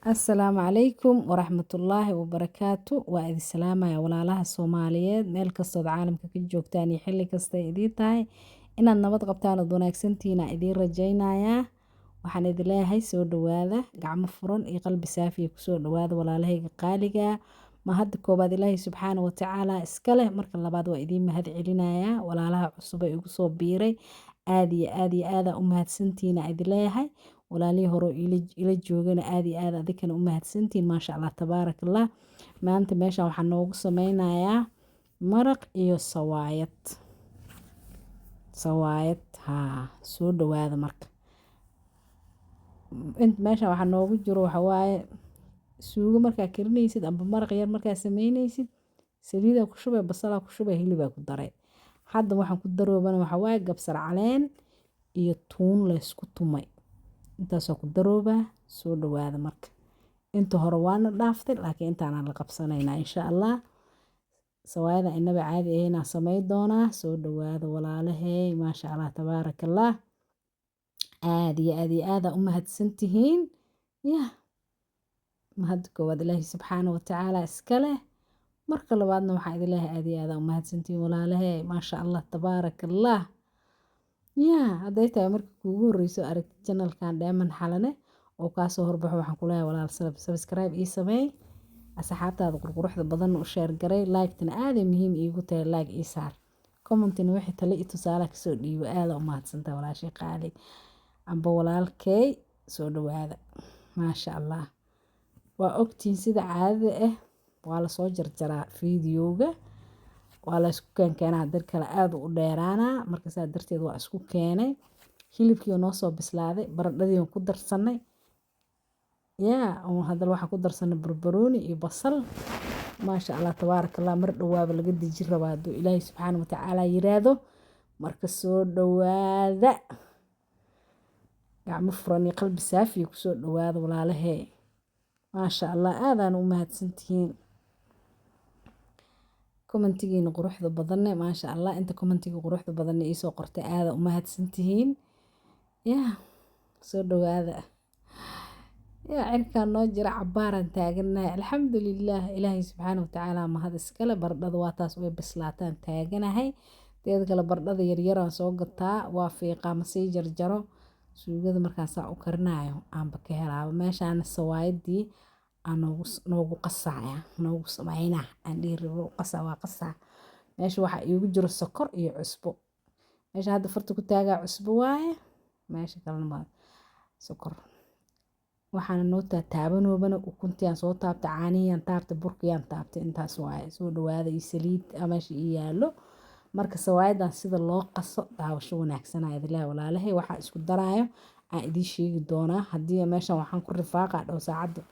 Asalaamu calaykum waraxmatullaahi wabarakaatu. Waa idin salaamaya walaalaha Soomaaliyeed meel kastood caalamka ka joogtaan iyo xilli kasta idiin tahay inaad nabad qabtaan oo wanaagsantiina idiin rajaynayaa. Waxaan idin leeyahay soo dhawaada gacmo furan iyo qalbi saafi ah kusoo dhawaada walaalahayga qaaliga. Ma hadda koobaad Ilaahay subxaanahu wa tacaala iska leh marka labaad waa idiin mahad celinayaa walaalaha cusub ee igu soo biiray aad u mahadsantiina idin leeyahay. walaalihii hore ila joogana aad iyo aad adikana u mahadsantiin maasha Allah tabaarakallah. Maanta meeshan waxaan noogu sameynayaa maraq iyo sawaayad soo dhawaada marka. Meeshan waxaa noogu jiro waxa waaye suugo markaa karinaysid amba maraq yar markaa sameynaysid saliida ku shubay basal ku shubay hilib ku daray. Hadda waxaan ku daroobana waxa waaye kabsar caleen iyo tuun la isku tumay intaasoo ku daroobaa soo dhawaada marka. Inta hore waana dhaaftay laakiin intaana la qabsanaynaa insha Allah. Sawaayada inaba caadi ahayna samay doonaa soo dhawaada walaalahay maasha Allah tabaarakallah. Aad iyo aad u mahadsantihiin. mahad koowaad Ilaahay subxaanahu wa tacaala iska leh. Marka labaadna waxaan idin leeyahay aad iyo aad u mahadsantihiin walaalahay maasha Allah tabaarakallah. hadday tahay markii kuugu horreyso aragti channelkan Dheeman Xalane oo kaasoo horbaxo waxaan ku leeyahay walaal subscribe ii sameey asxaabtaada quruxda badan u share garay like-tana aad ay muhiim iigu tahay like ii saar comment-na wixii talo iyo tusaale ka soo dhiibo aad u mahadsantahay walaashay qaali amba walaalkay soo dhawaada maasha Allah. Waa ogtiin sida caadada ah waa la soo jarjaraa fiidiyowga waa la isku keenaa dad kale aad u dheeraana marka saa darteed waa isku keenay hilibkii oo noo soo bislaaday baradhadii ku darsanay oo hadal waxa ku darsanay barbarooni iyo basal maasha Allah tabaarakallah. Mar dhawaaba laga diji rabaa haduu Ilaahay subxaanahu wa tacaala yiraahdo marka soo dhawaada gacmo furan iyo qalbi saafi ku soo dhawaada walaalahay maasha Allah. aadaan u mahadsantihiin commentigiina quruxda badan maasha Allah. Inta commentiga quruxda badan ii soo qortay aad u mahadsantihiin soo dhawaada cirkaan noo jira cabaaran taaganahay alxamdulillaah. Ilaahay subxaanahu wa tacaala mahad iska leh. Baradhada waa taas way bislaataan taaganahay teed kale baradhada yaryar aan soo gataa waa fiiqaa ma sii jarjaro suugada markaan saa u karinayo aanba ka helaaba meeshaan sawaayadii noogu qasaya noogu sameynaa aan dhiiribo qasa waa qasa meesha waxa iigu jiro sokor iyo cusbo meesha hadda farta ku taagaa cusbo waaye meesha kalena ma sokor waxaana noo taabanoobana ukuntiyan soo taabta caaniyan taabta burkiyaan taabta intaas waaye soo dhawaada iyo saliid meesha ii yaalo marka sawaayadan sida loo qaso daawasho wanaagsan aad ilaahay walaalahay waxa isku daraayo aan idin sheegi doonaa haddii meeshan waxaan ku rifaaqa dhow saacada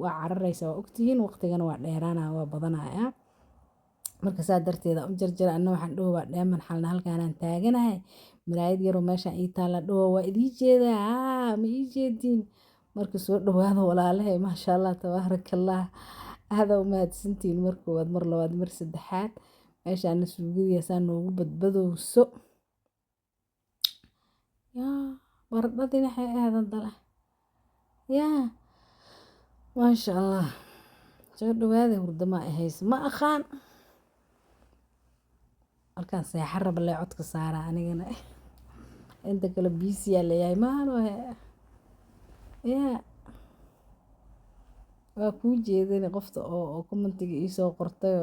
waa cararaysa waa ogtihiin waqtigana waa dheeraana waa badanaya marka saa darteeda u jarjara anna waxaan dhowaa Dheeman Xalane halkaanaan taaganahay miraayad yar oo meeshan ii taala dhowaa waa idin jeedaa ma ii jeedin marka soo dhawaada walaalahay maasha Allah tabaarakallah. aad u mahadsantiin mar koowaad mar labaad mar saddexaad meeshaan suugadiisa noogu badbadowso baradhadina waxay aadan dala maasha Allah. soo dhawaada hurdo ma ahays ma aqaan halkaan seexan raba lee codka saara anigana inta kale busy yaa leeyahay maano waa kuu jeedin qofta oo commentiga ii soo qortay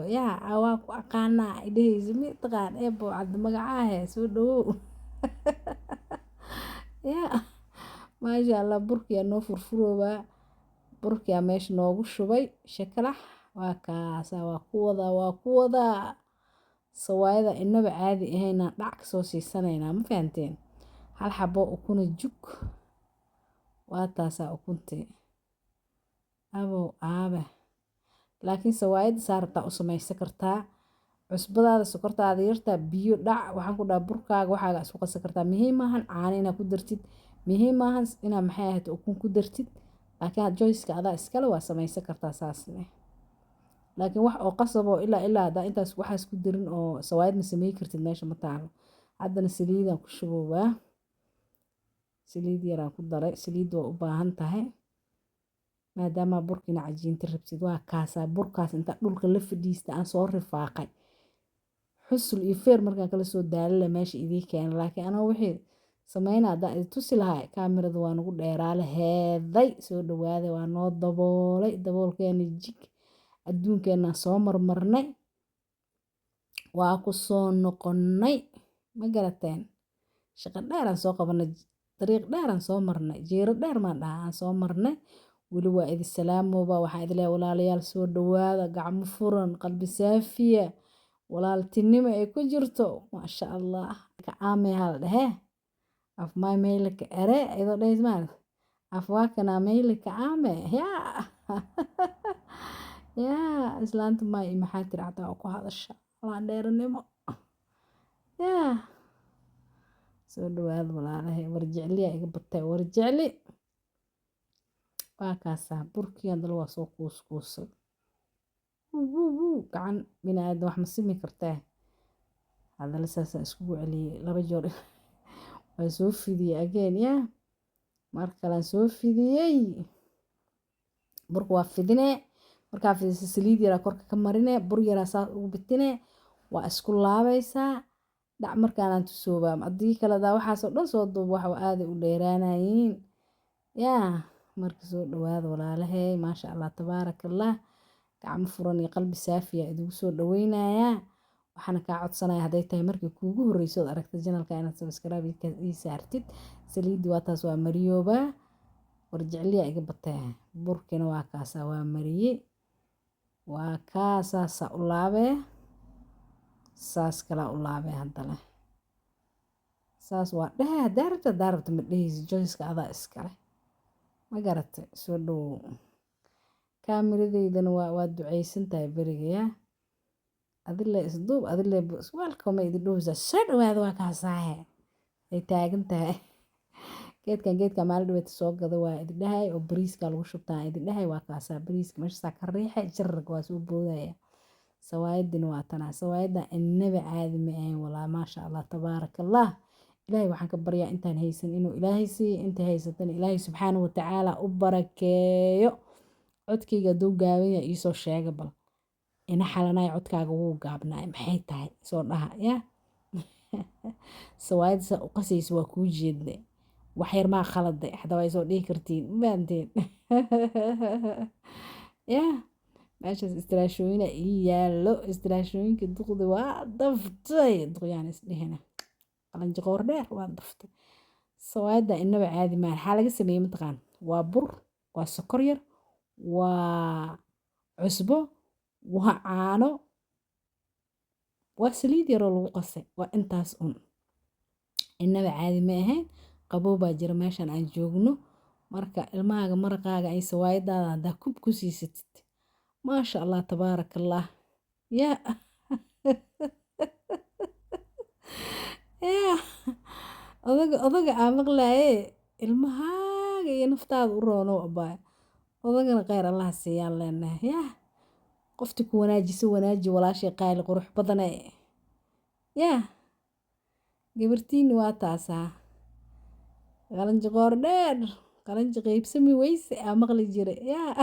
waa ku aqaanaa idhahaysa mid taqaan eebo cad magacaahe soo dhawow maasha Allah. burkiyaa noo furfuroobaa burkiyaa meesha noogu shubay shakalax waa kaasa waa ku wadaa sawaayada inaba caadi ahayna dhac ka soo siisanaynaa ma fahanteen hal xabo ukuna jug waa taasaa ukuntii laakiin sawaayada saarta u samaysan kartaa cusbadaada sokortaada yarta biyo dhac waxaan ku dhaha burkaaga waxaaga isku qasi kartaa muhiim maahan caano inaad ku dartid muhiim maahan inaad maxay ahayd ukun ku dartid laakiin joyska adaa iskale waa samaysan kartaa saasne laakiin wax oo qasab oo ilaa hadaa intaas waxaas ku darin oo sawaayad ma samey kartid meesha ma taalo. haddana saliidaan ku shubowaa saliid yaraan ku daray saliid waa u baahan tahay maadaama burkina cajiinta rabsid waa kaasaa burkaas inta dhulka la fadhiista aan soo rifaaqay xusul iyo feer markaan kala soo daalala meesha idii keena laakiin anaa wixii samayna haddaan idi tusi lahaa kaamirada waa nagu dheeraale heeday soo dhawaada waa noo daboolay daboolkeena jig adduunkeenaan soo marmarnay waa ku soo noqonnay ma garateen shaqo dheeraan soo qabanay dariiq dheeraan soo marnay jiiro dheer maan dhahaa aan soo marnay weli waa idi salaamooba waxaan idi leeyahay walaalayaal soo dhawaada gacmo furan qalbi saafiya walaaltinimo ay ku jirto maasha allah kacaamee hal dhehe af maay meylika ere idoo dhahays maalit af waakana meylika caame yaa yaa islaanta maay maxaa tiri xataa ku hadasha laan dheeranimo yaa soo dhawaada walaalahay warjecliya iga batay warjecli waa kaasaa burkii hadal waa soo kuuskuusay gacan bini'aadam wax ma simi kartaa hadala saasaan iskugu celiyey 2 jeer waa soo fidiyey again yaa mar kalaan soo fidiyey burka waa fidinee markaa fidisa saliid yaraa korka ka marinee bur yaraa saas ugu bitinee waa isku laabaysaa dhac markaanaan tusoobaa haddii kale daa waxaasoo dhan soo duuba waxa aaday u dheeraanayiin yaa marka soo dhawaada walaalahay maasha allah tabaarakallah gacmo furan iyo qalbi saafiya idigu soo dhaweynayaa waxaana kaa codsanaya hadday tahay markii kuugu horreyso ood aragta janalka inaad subscribe ii saartid saliidii waa taas waa mariyooba warjecliya iga batee burkina waa kaasaa waa mariye waa kaasaasa u laabee saas kalaa u laabee haddana saas waa dhehe haddaa rabta ma dheheysi joyska adaa iskale ma garatay soo dhowow kaamiradeydana waa duceysan tahay berigayaa adile isduub adile welcome idi dhowsa soo dhawaada waa kaasaahe ay taagan tahay geedkan maalin dhaweeta soo gada waa idi dhahay oo bariiska lagu shubtaa idi dhahay waa kaasaa bariiska meeshasaa ka riixay jarrag waa soo boodaya sawaayadina waa tanaa sawaayadda inaba caadi ma ahayn walaa maasha allah tabaarakallah ilaahay waxaan ka baryaa intaan haysan inuu ilaahay siiyo inta haysatana ilaahay subxaanahu watacaala u barakeeyo codkayga hadduu gaaban yahay iisoo sheega bal ina xalanay codkaaga wuu gaabnaay maxay tahay soo dhaha yaa sawaayadda saa u qasaysa waa kuu jeedne wax yar maa khaladay xataa waa soo dhihi kartiin maanteen yaa meeshaas istiraashooyina ii yaallo istiraashooyinka duqdi waa daftay duqyaan isdhihina qalanji qoor dheer waa daftay sawaayadda inaba caadi maan maxaa laga sameeyey mataqaan waa bur waa sokor yar waa cusbo waa caano waa saliid yaroo lagu qasay waa intaas un inaba caadi ma ahayn qabow baa jira meeshan aan joogno marka ilmahaaga maraqaaga ay sawaayadaada haddaa kub ku siisatid maasha allah tabaarakallah yaa yaa odaga aa maqlaaye ilmahaaga iyo naftaada u roonow abaay odagana kheyr allaha siiyaan leenahay yaa qofti ku wanaajisa wanaaji walaashay qaali qurux badane yaa gabartiini waa taasaa qalanji qoor dheer qalanji qeybsami weyse aa maqli jira yaa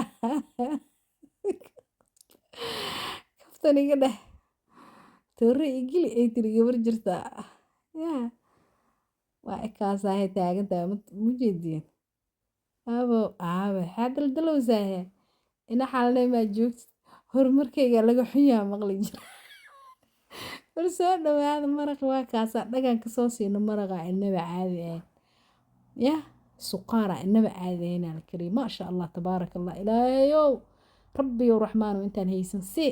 kaftan iga dheh toore igili ay tiri gabar jirtaa yaa waa ekaasahay taagantaa mujeediin aabe xaa daldalowsaahe ina xalanay maa joogtid horumarkayga laga xunyaa maqli jira war soo dhawaada maraq waa kaasaa dhagan kasoo siino maraqa inaba caadi ahayn yaa suqaara inaba caadi ahayn ala kariim maasha allah tabaarakallah ilaahayow rabbiyow raxmaanow intaan haysan si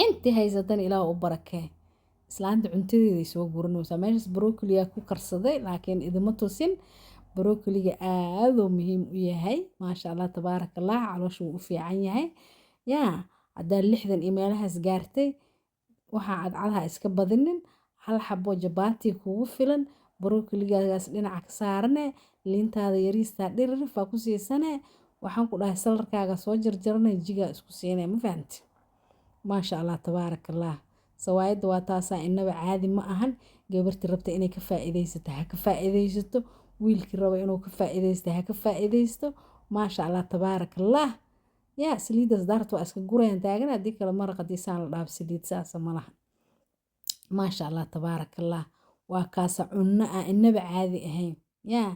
intii haysatan ilaah u barakee islaanta cuntadeeday soo guranaysaa meeshaas brokoliyaa ku karsaday laakiin idima tusin brokoliga aaduu muhiim u yahay maasha allah tabaarakallah caloosha wuu u fiican yahay yaa haddaa 60 iyo meelahaas gaartay waxaa cadcadaha iska badinin hal xabo jabaati kugu filan brokoligaas dhinaca ka saarane liintaada yariistaa dhiririfaa ku siisane waxaan ku dhahay salarkaaga soo jarjaranay jigaa isku siinay ma fahamti maasha allah tabaarakallah sawaayadda waa taasaa inaba caadi ma ahan gabartii rabta inay ka faa'iidaysato ha ka faa'iidaysato wiilkii raba inuu ka faa'iidaysto ha ka faa'iidaysto maasha allah tabaarak allah yaa saliidaas daarta waa iska gurayaan taagan haddii kale maraq haddii saan la dhaaf saliid saasa ma laha maasha allah tabaarak allah waa kaasa cunno aan inaba caadi ahayn yaa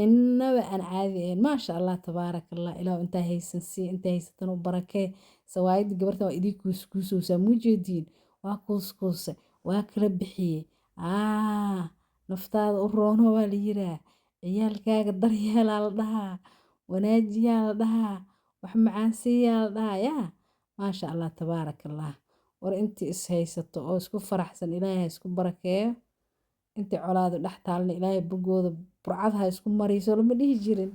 inaba aan caadi ahayn maasha allah tabaarak allah ilaahu intaa haysan sii intaa haysatan u barakee sawaayadda gabartan waa idii kuuskuusowsaa muu jeediin waa kuuskuuse waa kala bixiyey naftaada u roono waa la yiraa ciyaalkaaga daryeelaa la dhahaa wanaajiyaa la dhahaa wax macaansiiyaa la dhahaa yaa maasha allah tabaarak allah war intii is haysato oo isku faraxsan ilaahay ha isku barakeeyo intii colaadu dhex taalna ilaahay bogooda burcad ha isku mariso lama dhihi jirin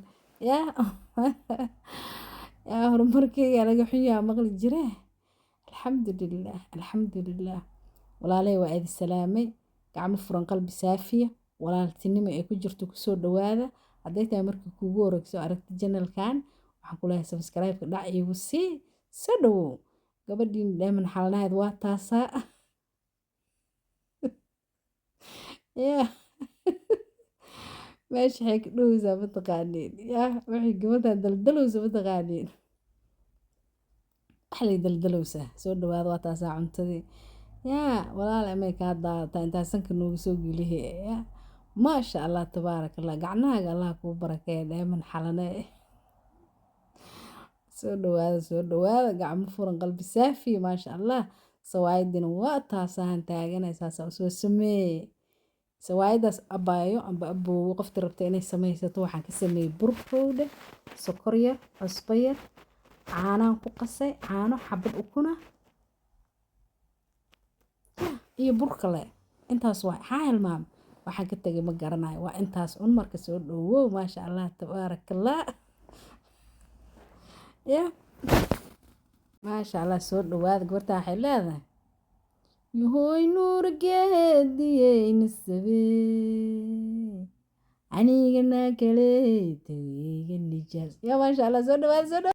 yaa yaa horumarkeyga laga xunyaa maqli jiree alxamdulilaah alxamdulilaah walaaley waa aadi salaamay gacmo furan qalbi saafiya walaaltinimo ee ku jirto kusoo dhawaada hadday tahay markii kuugu horeyso aragti janalkan waxaan ku leeyahay subscribe-ka dhac iigu sii soo dhawow gabadhiin dheeman xalanahayd waa taasaa yaa meesha waxay ka dhoweysaa mataqaaniin yaa waxay gabadhan daldalowsa mataqaaniin waxlay daldalowsaa soo dhawaada waa taasaa cuntadii yaa walaal amay kaa daadataa intaa sanka noogu soo gelihe yaa maasha allah tabaarak allah gacnahaaga allah kuu barakeeya dheeman xalane soo dhawaada gacmo furan qalbi saafiya maasha allah sawaayadina waa taasaan taaganay saasaa usoo sameeye sawaayadaas abaayo amba aboowo qofti rabta inay samaysato waxaan ka sameeyey bur rowdhe sokor yar cusbo yar caanaan ku qasay caano xabad ukuna iyo bur kale intaas waa maxaa hilmaam waxaan ka tegay ma garanayo waa intaas un marka soo dhawow maasha allah tabaarak allah yaa maasha allah soo dhawaada gabartan waxay leedahay yuhooy nuur geediyeyna sabee anigana kale tageyga nijaas yaa maasha allah soo dhawaada